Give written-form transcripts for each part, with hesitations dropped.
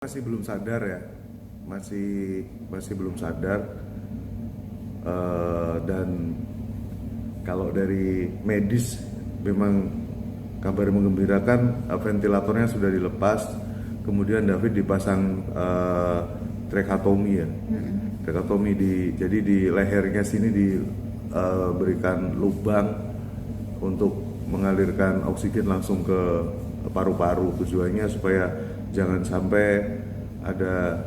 Masih belum sadar ya, masih belum sadar. Dan kalau dari medis memang kabar menggembirakan, ventilatornya sudah dilepas, kemudian David dipasang tracheotomy ya, tracheotomy jadi di lehernya sini diberikan lubang untuk mengalirkan oksigen langsung ke paru-paru. Tujuannya supaya jangan sampai ada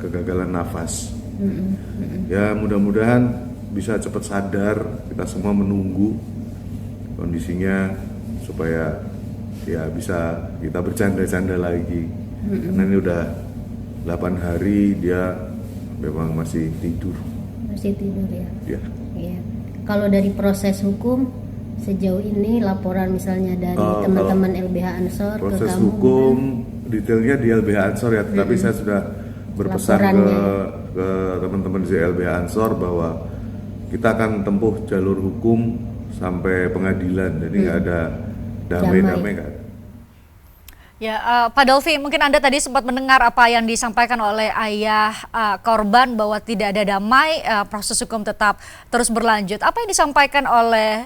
kegagalan nafas. Ya mudah-mudahan bisa cepat sadar. Kita semua menunggu kondisinya supaya ya bisa kita bercanda-canda lagi. Karena ini udah 8 hari dia memang masih tidur. Masih tidur ya. Ya. Iya. Kalau dari proses hukum sejauh ini laporan misalnya dari teman-teman LBH Ansor ke Proses kamu hukum detailnya di LBH Ansor ya, tetapi saya sudah berpesan ke teman-teman di LBH Ansor bahwa kita akan tempuh jalur hukum sampai pengadilan, jadi nggak ada damai-damai nggak ada. Ya, Pak Dolfi, mungkin Anda tadi sempat mendengar apa yang disampaikan oleh ayah korban bahwa tidak ada damai, proses hukum tetap terus berlanjut. Apa yang disampaikan oleh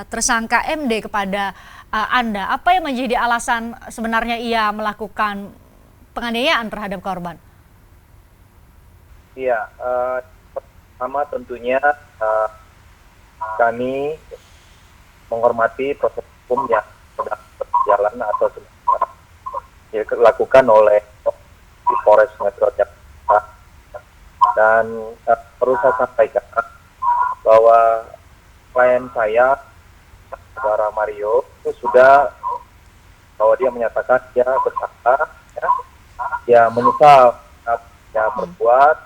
tersangka MD kepada Anda? Apa yang menjadi alasan sebenarnya ia melakukan penganiayaan terhadap korban? Iya, pertama tentunya kami menghormati proses hukum yang sedang berjalan atau dilakukan oleh Polres Metro Jakarta, dan perlu saya sampaikan bahwa klien saya, saudara Mario, itu sudah bahwa dia menyatakan dia bersalah, ya, dia menyesal dia berbuat,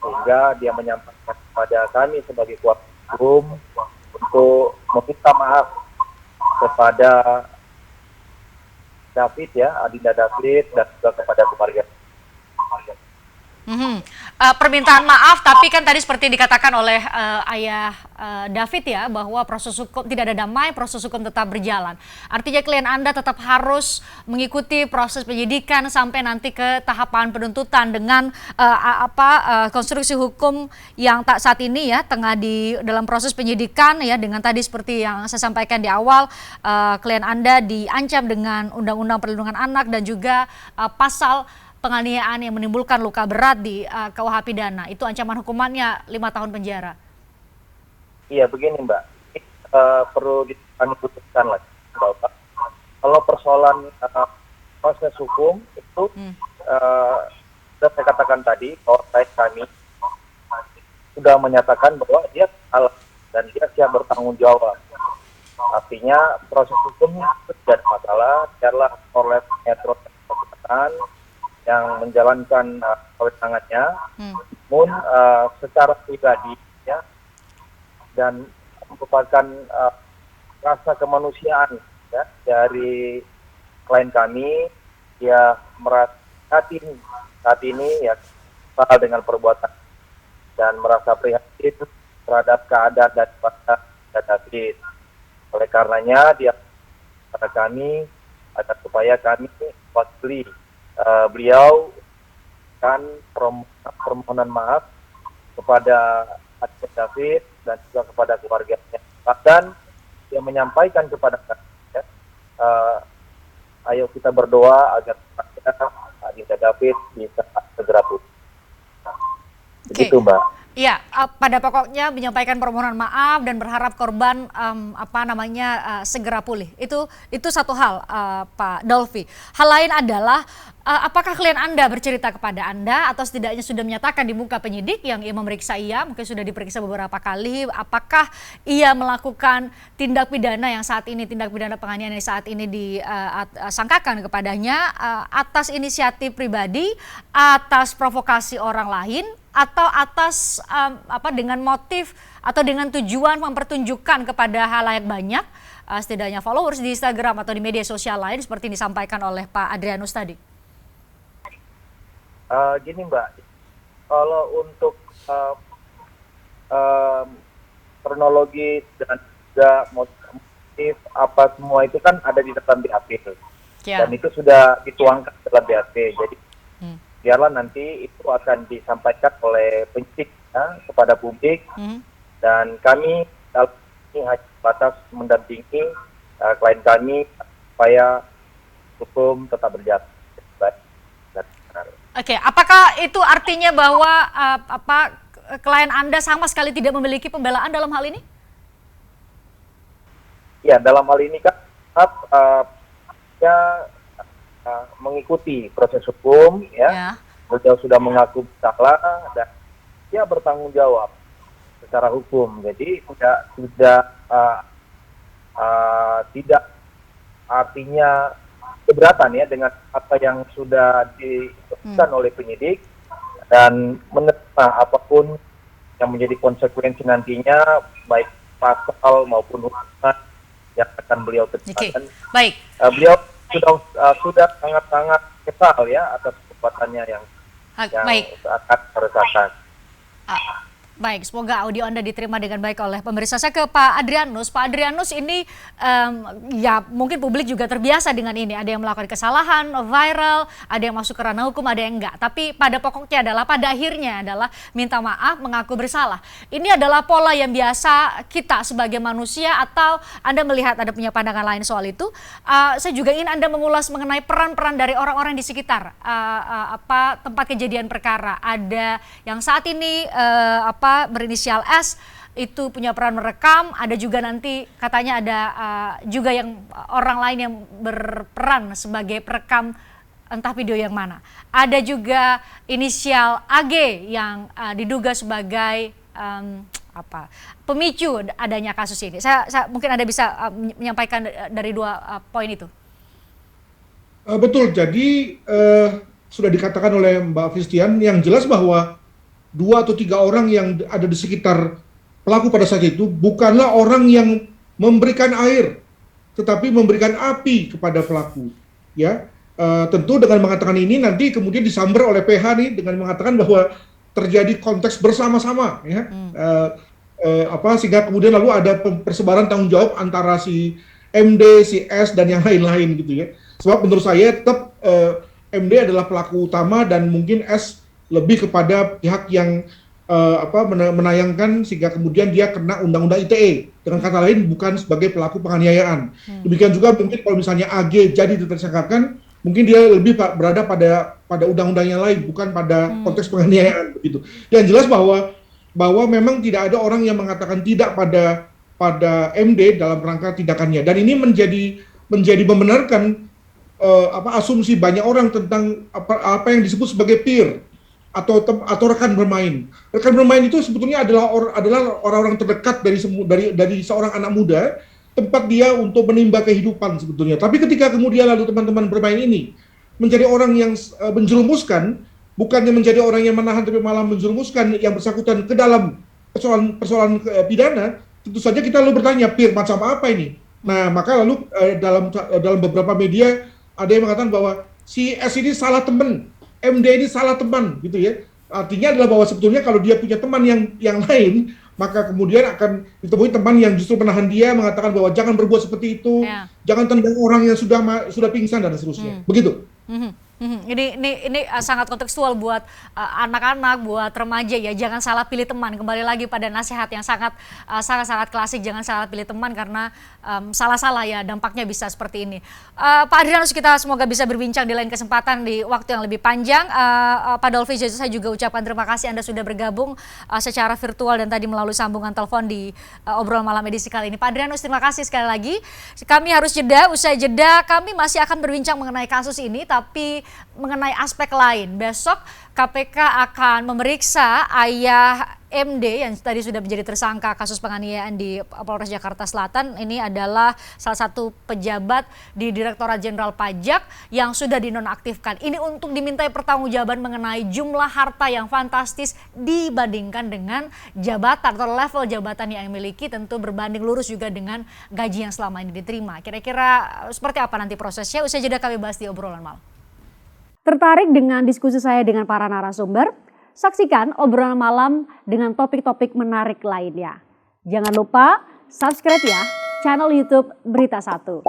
sehingga dia menyampaikan kepada kami sebagai kuasa hukum untuk meminta maaf kepada David ya, Adinda David, dan juga kepada keluarga. Permintaan maaf, tapi kan tadi seperti dikatakan oleh ayah David ya, bahwa proses hukum tidak ada damai, proses hukum tetap berjalan. Artinya klien Anda tetap harus mengikuti proses penyidikan sampai nanti ke tahapan penuntutan dengan konstruksi hukum yang saat ini ya tengah di dalam proses penyidikan ya, dengan tadi seperti yang saya sampaikan di awal, klien Anda diancam dengan Undang-Undang Perlindungan Anak dan juga pasal penganiayaan yang menimbulkan luka berat di KUH pidana. Itu ancaman hukumannya 5 tahun penjara. Iya, begini Mbak, perlu kami putuskan lagi Bapak. Kalau persoalan proses hukum itu sudah saya katakan tadi bahwa kami sudah menyatakan bahwa dia salah dan dia siap bertanggung jawab. Artinya proses hukum itu tidak ada masalah, biarlah Polres Metro Jakarta yang menjalankan kewenangannya, namun secara pribadi ya, dan merupakan rasa kemanusiaan ya, dari klien kami, dia merasa saat ini ya salah dengan perbuatan dan merasa prihatin terhadap keadaan daripada David. Oleh karenanya dia pada kami agar supaya kami wakili beliau kan permohonan maaf kepada Adinda David dan juga kepada keluarganya. Dan dia menyampaikan kepada kami, ya, ayo kita berdoa agar Adinda David bisa segera pulih. Begitu Mbak. Iya, pada pokoknya menyampaikan permohonan maaf dan berharap korban segera pulih. Itu satu hal, Pak Dolfi. Hal lain adalah apakah klien Anda bercerita kepada Anda atau setidaknya sudah menyatakan di muka penyidik yang memeriksa ia, mungkin sudah diperiksa beberapa kali, apakah ia melakukan tindak pidana penganiayaan yang saat ini disangkakan kepadanya atas inisiatif pribadi, atas provokasi orang lain, atau atas dengan motif atau dengan tujuan mempertunjukkan kepada halayak banyak, setidaknya followers di Instagram atau di media sosial lain seperti disampaikan oleh Pak Adrianus tadi. Gini Mbak, kalau untuk kronologi dan juga motif apa semua itu kan ada di dalam BAP, dan itu sudah dituangkan dalam BAP. Jadi biarlah nanti itu akan disampaikan oleh penyidik ya, kepada publik, dan kami dalam ini hanya batas mendampingi klien kami supaya hukum tetap berjalan baik dan benar. Oke, apakah itu artinya bahwa klien Anda sama sekali tidak memiliki pembelaan dalam hal ini? Ya, dalam hal ini kan mengikuti proses hukum, ya. Beliau sudah mengaku bersalah dan dia bertanggung jawab secara hukum. Jadi tidak artinya keberatan ya dengan apa yang sudah diputuskan oleh penyidik, dan menerima apapun yang menjadi konsekuensi nantinya, baik pasal maupun hukuman yang akan beliau terima. Baik. Beliau sudah sangat-sangat kesal ya atas perbuatannya yang akan meresahkan. Baik, semoga audio Anda diterima dengan baik oleh pemirsa. Saya ke Pak Adrianus. Pak Adrianus, ini ya mungkin publik juga terbiasa dengan ini. Ada yang melakukan kesalahan, viral, ada yang masuk ke ranah hukum, ada yang enggak. Tapi pada pokoknya adalah, pada akhirnya adalah minta maaf, mengaku bersalah. Ini adalah pola yang biasa kita sebagai manusia, atau Anda melihat ada punya pandangan lain soal itu? Saya juga ingin Anda mengulas mengenai peran-peran dari orang-orang di sekitar tempat kejadian perkara. Ada yang saat ini berinisial S itu punya peran merekam, ada juga nanti katanya ada juga yang orang lain yang berperan sebagai perekam entah video yang mana. Ada juga inisial AG yang diduga sebagai pemicu adanya kasus ini. Saya mungkin Anda bisa menyampaikan dari dua poin itu. Betul, jadi sudah dikatakan oleh Mbak Fistian, yang jelas bahwa 2 atau 3 orang yang ada di sekitar pelaku pada saat itu bukanlah orang yang memberikan air, tetapi memberikan api kepada pelaku. Ya, tentu dengan mengatakan ini nanti kemudian disamber oleh PH nih dengan mengatakan bahwa terjadi konteks bersama-sama, ya, sehingga kemudian lalu ada persebaran tanggung jawab antara si MD, si S dan yang lain-lain gitu ya. Sebab menurut saya tetap MD adalah pelaku utama dan mungkin S lebih kepada pihak yang menayangkan sehingga kemudian dia kena undang-undang ITE. Dengan kata lain bukan sebagai pelaku penganiayaan. Demikian juga mungkin kalau misalnya AG jadi ditersangkakan, mungkin dia lebih berada pada undang-undang yang lain, bukan pada konteks penganiayaan begitu. Yang jelas bahwa memang tidak ada orang yang mengatakan tidak pada MD dalam rangka tindakannya. Dan ini menjadi membenarkan asumsi banyak orang tentang apa yang disebut sebagai peer atau rekan bermain. Rekan bermain itu sebetulnya adalah orang-orang terdekat dari seorang anak muda, tempat dia untuk menimba kehidupan sebetulnya. Tapi ketika kemudian lalu teman-teman bermain ini menjadi orang yang menjerumuskan, bukannya menjadi orang yang menahan tapi malah menjerumuskan yang bersangkutan ke dalam persoalan pidana, tentu saja kita lalu bertanya, peer macam apa ini? Nah, maka lalu dalam beberapa media ada yang mengatakan bahwa si S ini salah teman, MD ini salah teman gitu ya. Artinya adalah bahwa sebetulnya kalau dia punya teman yang lain, maka kemudian akan ditemui teman yang justru menahan dia, mengatakan bahwa jangan berbuat seperti itu, jangan tendang orang yang sudah pingsan dan seterusnya. Begitu. Ini sangat kontekstual buat anak-anak, buat remaja ya. Jangan salah pilih teman. Kembali lagi pada nasihat yang sangat klasik, jangan salah pilih teman karena salah-salah ya dampaknya bisa seperti ini. Pak Adrianus, kita semoga bisa berbincang di lain kesempatan di waktu yang lebih panjang. Pak Dolfi, saya juga ucapkan terima kasih Anda sudah bergabung secara virtual dan tadi melalui sambungan telepon di obrolan malam edisi kali ini. Pak Adrianus, terima kasih sekali lagi. Kami harus jeda, usai jeda kami masih akan berbincang mengenai kasus ini, tapi mengenai aspek lain. Besok KPK akan memeriksa ayah MD yang tadi sudah menjadi tersangka kasus penganiayaan di Polres Jakarta Selatan. Ini adalah salah satu pejabat di Direktorat Jenderal Pajak yang sudah dinonaktifkan. Ini untuk dimintai pertanggungjawaban mengenai jumlah harta yang fantastis dibandingkan dengan jabatan atau level jabatan yang dimiliki, tentu berbanding lurus juga dengan gaji yang selama ini diterima. Kira-kira seperti apa nanti prosesnya? Usai jeda kami bahas di obrolan malam. Tertarik dengan diskusi saya dengan para narasumber? Saksikan obrolan malam dengan topik-topik menarik lainnya. Jangan lupa subscribe ya channel YouTube Berita 1.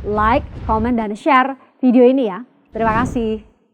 Like, komen, dan share video ini ya. Terima kasih.